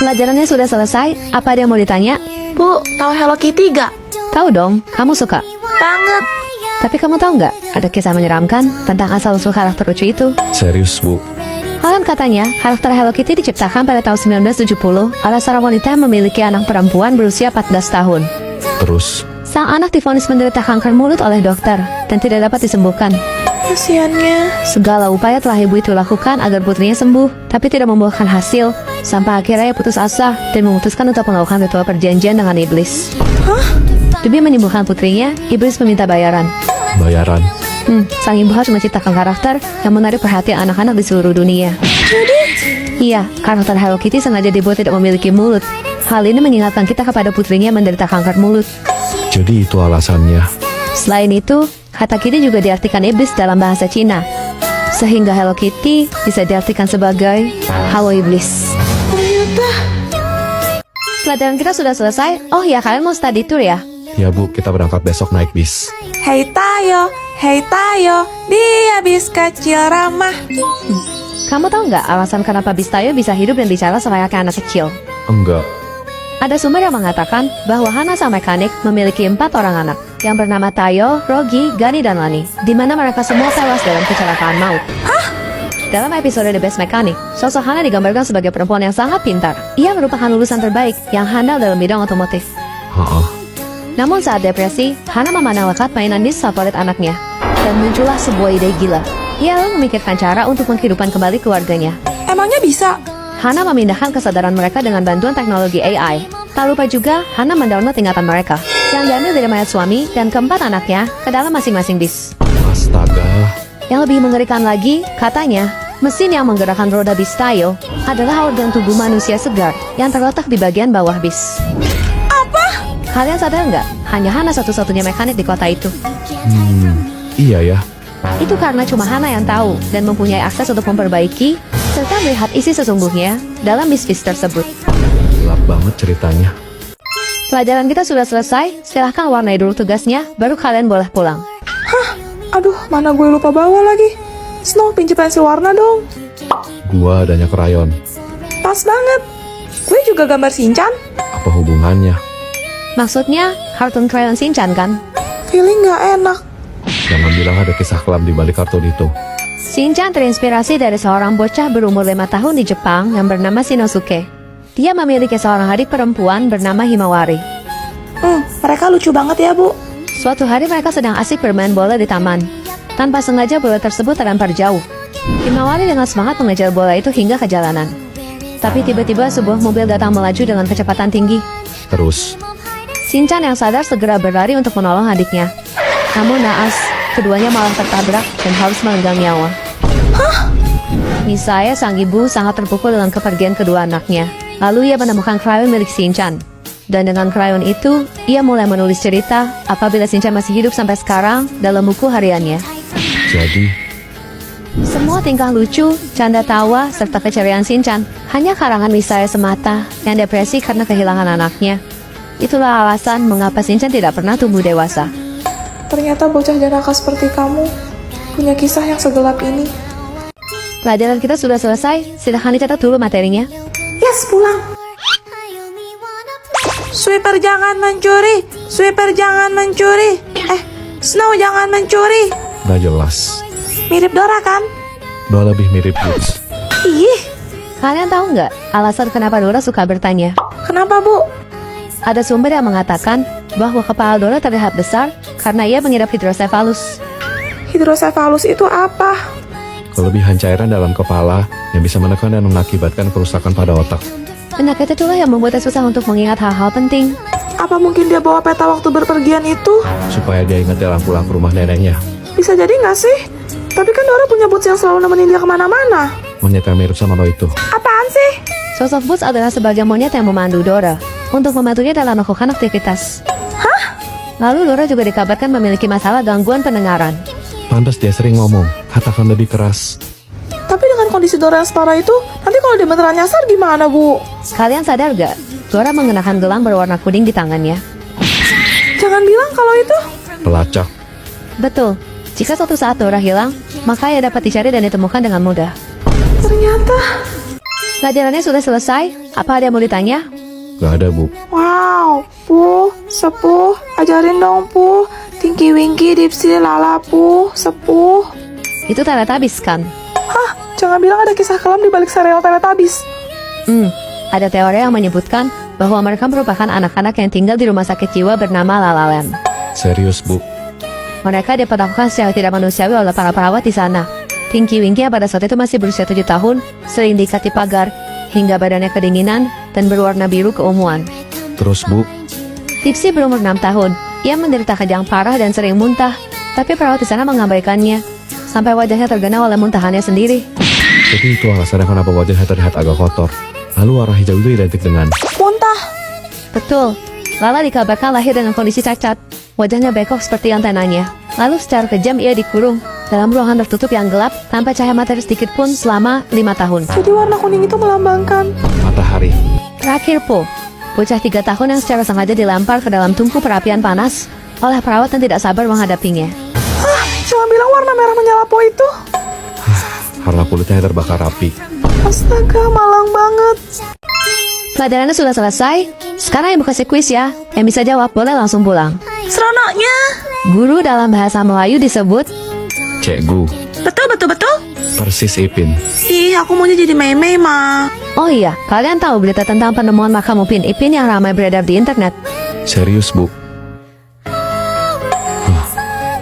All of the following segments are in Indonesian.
Pelajarannya sudah selesai. Apa ada yang mau ditanya? Bu, tahu Hello Kitty gak? Tahu dong, kamu suka. Banget. Tapi kamu tahu nggak, ada kisah menyeramkan tentang asal-usul karakter lucu itu? Serius, Bu? Konon katanya, karakter Hello Kitty diciptakan pada tahun 1970 oleh seorang wanita yang memiliki anak perempuan berusia 14 tahun. Terus? Sang anak divonis menderita kanker mulut oleh dokter dan tidak dapat disembuhkan. Kasiannya. Segala upaya telah ibu itu lakukan agar putrinya sembuh, tapi tidak membuahkan hasil. Sampai akhirnya ia putus asa dan memutuskan untuk melakukan ritual perjanjian dengan iblis. Demi menyembuhkan putrinya, iblis meminta bayaran. Bayaran? Sang ibu harus menciptakan karakter yang menarik perhatian anak-anak di seluruh dunia. Iya, karakter Hello Kitty sengaja dibuat tidak memiliki mulut. Hal ini mengingatkan kita kepada putrinya yang menderita kanker mulut. Jadi itu alasannya. Selain itu, kata Kitty juga diartikan iblis dalam bahasa Cina. Sehingga Hello Kitty bisa diartikan sebagai halo iblis. Pelajaran kita sudah selesai. Oh ya, kalian mau study tour ya? Ya, Bu, kita berangkat besok naik bis. Hei Tayo, dia bis kecil ramah. Kamu tahu nggak alasan kenapa bis Tayo bisa hidup dan bicara selayaknya anak kecil? Enggak. Ada sumber yang mengatakan bahwa Hana sang mekanik memiliki 4 orang anak yang bernama Tayo, Rogi, Gani, dan Lani, di mana mereka semua tewas dalam kecelakaan maut. Dalam episode The Best Mechanic, sosok Hana digambarkan sebagai perempuan yang sangat pintar. Ia merupakan lulusan terbaik yang handal dalam bidang otomotif. Namun saat depresi, Hana memandang lekat mainan bis favorit anaknya dan muncullah sebuah ide gila. Ia lalu memikirkan cara untuk menghidupkan kembali keluarganya. Emangnya bisa? Hana memindahkan kesadaran mereka dengan bantuan teknologi AI. Tak lupa juga, Hana mendownload ingatan mereka yang diambil dari mayat suami dan keempat anaknya ke dalam masing-masing bis. Astaga. Yang lebih mengerikan lagi, katanya, mesin yang menggerakkan roda bis Tayo adalah organ tubuh manusia segar yang terletak di bagian bawah bis. Apa? Kalian sadar nggak? Hanya Hana satu-satunya mekanik di kota itu. Iya ya. Itu karena cuma Hana yang tahu dan mempunyai akses untuk memperbaiki serta melihat isi sesungguhnya dalam bis-bis tersebut. Gelap banget ceritanya. Pelajaran kita sudah selesai, silahkan warnai dulu tugasnya, baru kalian boleh pulang. Aduh, mana gue lupa bawa lagi. Snow, pinjem pensil warna dong. Gua adanya krayon. Pas banget. Gue juga gambar Shinchan. Apa hubungannya? Maksudnya, kartun krayon Shinchan kan? Feeling gak enak. Jangan bilang ada kisah kelam di balik kartun itu. Shinchan terinspirasi dari seorang bocah berumur 5 tahun di Jepang yang bernama Shinosuke. Dia memiliki seorang adik perempuan bernama Himawari. Mereka lucu banget ya, Bu. Suatu hari mereka sedang asik bermain bola di taman. Tanpa sengaja bola tersebut terlempar jauh. Himawari dengan semangat mengejar bola itu hingga ke jalanan. Tapi tiba-tiba sebuah mobil datang melaju dengan kecepatan tinggi. Terus? Shinchan yang sadar segera berlari untuk menolong adiknya. Namun naas, keduanya malah tertabrak dan harus melenggang nyawa. Misaya sang ibu sangat terpukul dengan kepergian kedua anaknya. Lalu ia menemukan krayon milik Shinchan. Dan dengan krayon itu, ia mulai menulis cerita apabila Shinchan masih hidup sampai sekarang dalam buku hariannya. Jadi? Semua tingkah lucu, canda tawa, serta keceriaan Shinchan hanya karangan Misaya semata yang depresi karena kehilangan anaknya. Itulah alasan mengapa Shinchan tidak pernah tumbuh dewasa. Ternyata bocah jenaka seperti kamu punya kisah yang segelap ini. Pelajaran kita sudah selesai, silahkan dicatat dulu materinya. Yes, pulang. Sweeper jangan mencuri. Sweeper jangan mencuri. Snow jangan mencuri. Gak jelas. Mirip Dora kan? Dora lebih mirip Boots. Ih, Kalian tahu nggak alasan kenapa Dora suka bertanya? kenapa, Bu? Ada sumber yang mengatakan bahwa kepala Dora terlihat besar karena ia mengidap hidrosefalus. Hidrosefalus itu apa? Kelebihan cairan dalam kepala yang bisa menekan dan mengakibatkan kerusakan pada otak. Penyakit itulah yang membuatnya susah untuk mengingat hal-hal penting. Apa mungkin dia bawa peta waktu berpergian itu? Supaya dia ingat dalam pulang ke rumah neneknya. Bisa jadi nggak sih? Tapi kan Dora punya Boots yang selalu nemenin dia kemana-mana. Monyet yang mirip sama lo itu. Apaan sih? Sosok Boots adalah sebagai monyet yang memandu Dora untuk membantunya dalam melakukan aktivitas. Lalu Dora juga dikabarkan memiliki masalah gangguan pendengaran. Pantas dia sering ngomong, katakan lebih keras. Tapi dengan kondisi Dora yang separah itu, nanti kalau dia beneran nyasar gimana, Bu? Kalian sadar gak? Dora mengenakan gelang berwarna kuning di tangannya. Jangan bilang kalau itu. Pelacak. Betul, jika suatu saat Dora hilang, maka ia dapat dicari dan ditemukan dengan mudah. Ternyata Pelajarannya sudah selesai? Apa ada yang mau ditanya? Gak ada, Bu. Wow, Pu, Sepuh, ajarin dong, Pu. Tinky Winky, Dipsy, Lala, Pu, Sepuh. Itu Teletubbies kan? Hah, jangan bilang ada kisah kelam di balik serial Teletubbies. Ada teori yang menyebutkan bahwa mereka merupakan anak-anak yang tinggal di rumah sakit jiwa bernama La La Land. Serius, Bu. Mereka diperlakukan secara tidak manusiawi oleh para perawat di sana. Tinky Winky yang pada saat itu masih berusia 7 tahun, sering diikat di pagar, hingga badannya kedinginan dan berwarna biru keunguan. Terus, Bu, Dipsy berumur 6 tahun. Ia menderita kejang parah dan sering muntah, tapi perawat di sana mengabaikannya, sampai wajahnya tergenang oleh muntahannya sendiri. jadi itu alasannya kenapa wajahnya terlihat agak kotor. Lalu warna hijau itu identik dengan... Muntah. Betul, Lala dikabarkan lahir dengan kondisi cacat. Wajahnya bengkok seperti antenanya. Lalu secara kejam ia dikurung dalam ruangan tertutup yang gelap tanpa cahaya matahari sedikit pun selama 5 tahun. Jadi warna kuning itu melambangkan. matahari. Terakhir, Po, bocah 3 tahun yang secara sengaja dilempar ke dalam tungku perapian panas oleh perawat yang tidak sabar menghadapinya. Hah, jangan bilang warna merah menyala Po itu. Karena kulitnya terbakar api. Astaga, malang banget. Pelajarannya sudah selesai. Sekarang yang kasih kuis ya. Yang bisa jawab boleh langsung pulang. Seronoknya. Guru dalam bahasa Melayu disebut Cikgu. Betul. Persis Ipin. Ih, aku maunya jadi Mei-Mei, Ma. Oh iya, kalian tahu berita tentang penemuan makam Upin Ipin yang ramai beredar di internet? Serius, Bu.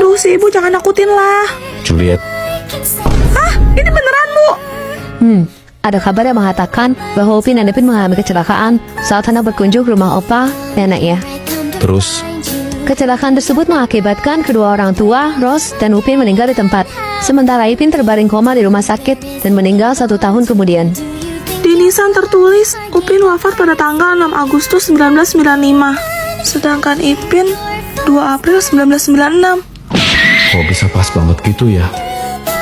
Duh, si ibu jangan nakutin lah. Juliet. Hah, ini beneran, Bu? Ada kabar yang mengatakan bahwa Upin dan Ipin mengalami kecelakaan saat hendak berkunjung ke rumah opa neneknya. Terus, Kecelakaan tersebut mengakibatkan kedua orang tua, Rose dan Upin meninggal di tempat. Sementara Ipin terbaring koma di rumah sakit dan meninggal 1 tahun kemudian. Di nisan tertulis, Upin wafat pada tanggal 6 Agustus 1995. Sedangkan Ipin 2 April 1996. kok bisa pas banget gitu ya?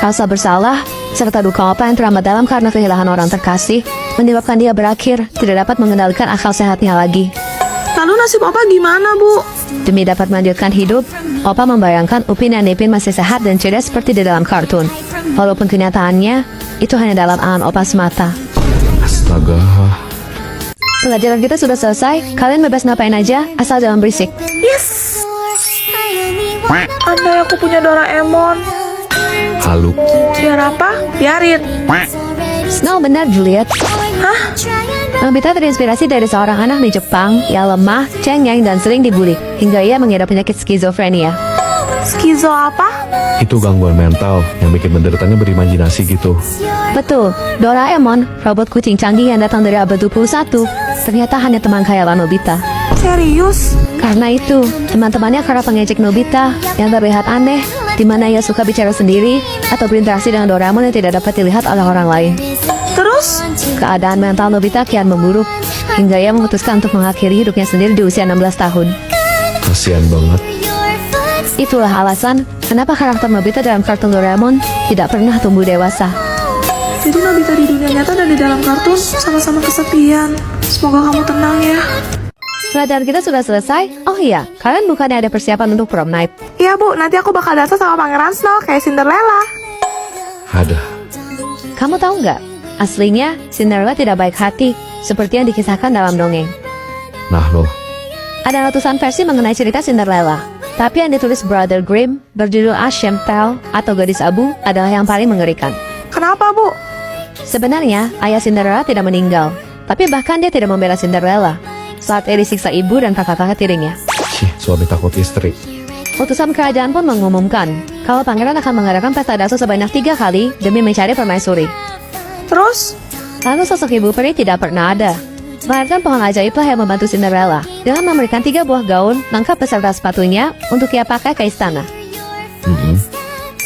Rasa bersalah serta duka opa yang teramat dalam karena kehilangan orang terkasih menyebabkan dia berakhir tidak dapat mengendalikan akal sehatnya lagi. Lalu nasib Opa gimana, Bu? Demi dapat melanjutkan hidup, opa membayangkan Upin dan Ipin masih sehat dan ceria seperti di dalam kartun. Walaupun kenyataannya itu hanya dalam angan opa semata. Astaga. Pelajaran kita sudah selesai. Kalian bebas ngapain aja asal jangan berisik. Yes. Andai aku punya Doraemon. Halu. Biar apa? Biarin. No, benar Juliet. Hah? Nobita terinspirasi dari seorang anak di Jepang yang lemah, cengeng, dan sering dibully hingga ia mengidap penyakit skizofrenia. Skizo apa? Itu gangguan mental yang bikin penderitanya berimajinasi gitu. Betul, Doraemon, robot kucing canggih yang datang dari abad 21, ternyata hanya teman khayalan Nobita. Serius? Karena itu, teman-temannya kerap mengejek Nobita yang terlihat aneh, di mana ia suka bicara sendiri atau berinteraksi dengan Doraemon yang tidak dapat dilihat oleh orang lain. Terus? Keadaan mental Nobita kian memburuk, hingga ia memutuskan untuk mengakhiri hidupnya sendiri di usia 16 tahun. Kasian banget. Itulah alasan kenapa karakter Nobita dalam kartun Doraemon tidak pernah tumbuh dewasa. Jadi Nobita di dunia nyata dan di dalam kartun sama-sama kesepian. Semoga kamu tenang ya. Pelajaran kita sudah selesai. Oh iya, kalian bukannya ada persiapan untuk prom night? Iya, Bu, nanti aku bakal dansa sama Pangeran Snow kayak Cinderella. Ada. Kamu tahu nggak? Aslinya, Cinderella tidak baik hati, seperti yang dikisahkan dalam dongeng. Nah loh, Ada ratusan versi mengenai cerita Cinderella, tapi yang ditulis Brother Grimm berjudul Ashem Tale atau Gadis Abu adalah yang paling mengerikan. Kenapa, Bu? Sebenarnya, ayah Cinderella tidak meninggal, tapi bahkan dia tidak membela Cinderella saat ia disiksa ibu dan kakak-kakak tirinya. suami takut istri. Utusan kerajaan pun mengumumkan kalau pangeran akan mengadakan pesta dasu sebanyak 3 kali demi mencari permaisuri. Terus? Lalu sosok ibu peri tidak pernah ada. Melainkan pohon ajaiblah yang membantu Cinderella dengan memberikan 3 buah gaun lengkap beserta sepatunya untuk ia pakai ke istana.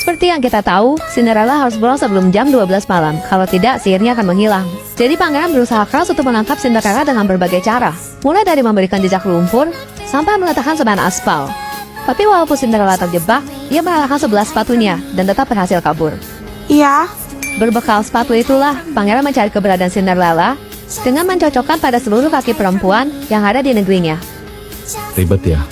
Seperti yang kita tahu, Cinderella harus pulang sebelum jam 12 malam. Kalau tidak, sihirnya akan menghilang. Jadi pangeran berusaha keras untuk menangkap Cinderella dengan berbagai cara. Mulai dari memberikan jejak lumpur, sampai meletakkan semen aspal. Tapi walaupun Cinderella terjebak, ia mengalahkan 11 sepatunya dan tetap berhasil kabur. Iya. Berbekal sepatu itulah, pangeran mencari keberadaan Cinderella dengan mencocokkan pada seluruh kaki perempuan yang ada di negerinya. Ribet ya.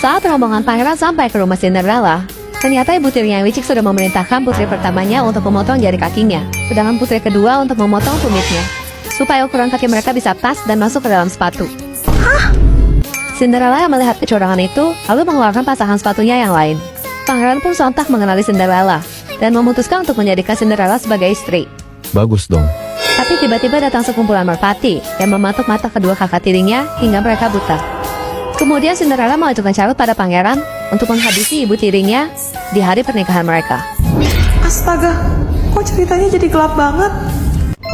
Saat rombongan pangeran sampai ke rumah Cinderella, ternyata ibu tirinya yang licik sudah memerintahkan putri pertamanya untuk memotong jari kakinya, sedangkan putri kedua untuk memotong tumitnya. supaya ukuran kaki mereka bisa pas dan masuk ke dalam sepatu. Cinderella yang melihat kecurangan itu lalu mengeluarkan pasangan sepatunya yang lain. Pangeran pun sontak mengenali Cinderella dan memutuskan untuk menjadikan Cinderella sebagai istri. Bagus dong. Tapi tiba-tiba datang sekumpulan merpati yang mematuk mata kedua kakak tirinya hingga mereka buta. Kemudian Cinderella mengajukan syarat pada pangeran untuk menghabisi ibu tirinya di hari pernikahan mereka. Astaga, kok ceritanya jadi gelap banget?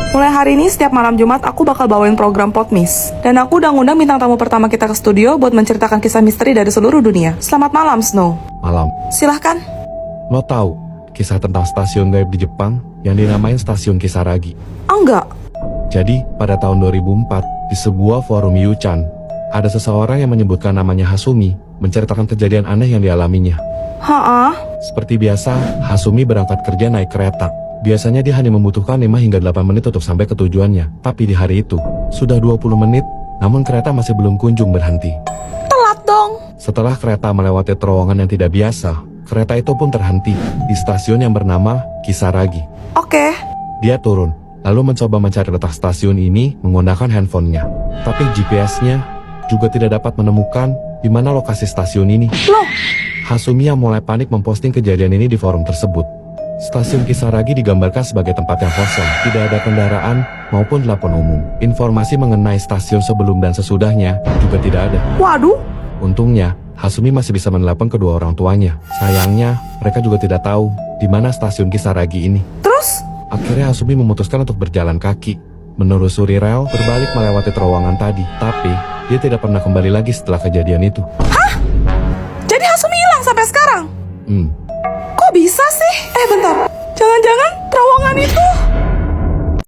Mulai hari ini setiap malam Jumat aku bakal bawain program Potmis. Dan aku udah ngundang bintang tamu pertama kita ke studio buat menceritakan kisah misteri dari seluruh dunia. Selamat malam, Snow. Malam. Silahkan. Lo tahu kisah tentang stasiun gaib di Jepang yang dinamain Stasiun Kisaragi? Enggak. Jadi, pada tahun 2004, di sebuah forum Yuchan, ada seseorang yang menyebutkan namanya Hasumi, menceritakan kejadian aneh yang dialaminya. Ha-ah. Seperti biasa, Hasumi berangkat kerja naik kereta. Biasanya dia hanya membutuhkan 5 hingga 8 menit untuk sampai ke tujuannya. Tapi di hari itu, sudah 20 menit, namun kereta masih belum kunjung berhenti. Telat dong. Setelah kereta melewati terowongan yang tidak biasa, kereta itu pun terhenti di stasiun yang bernama Kisaragi. Oke. Dia turun, lalu mencoba mencari letak stasiun ini menggunakan handphonenya. Tapi GPS-nya juga tidak dapat menemukan di mana lokasi stasiun ini. Loh, Hasumi yang mulai panik memposting kejadian ini di forum tersebut. Stasiun Kisaragi digambarkan sebagai tempat yang kosong, tidak ada kendaraan maupun telepon umum. Informasi mengenai stasiun sebelum dan sesudahnya juga tidak ada. waduh. Untungnya, Hasumi masih bisa menelepon kedua orang tuanya. Sayangnya, mereka juga tidak tahu di mana stasiun Kisaragi ini. Terus? Akhirnya Hasumi memutuskan untuk berjalan kaki, menelusuri rel berbalik melewati terowongan tadi. Tapi, dia tidak pernah kembali lagi setelah kejadian itu. Jadi Hasumi hilang sampai sekarang? Kok bisa sih? Bentar. Jangan-jangan terowongan itu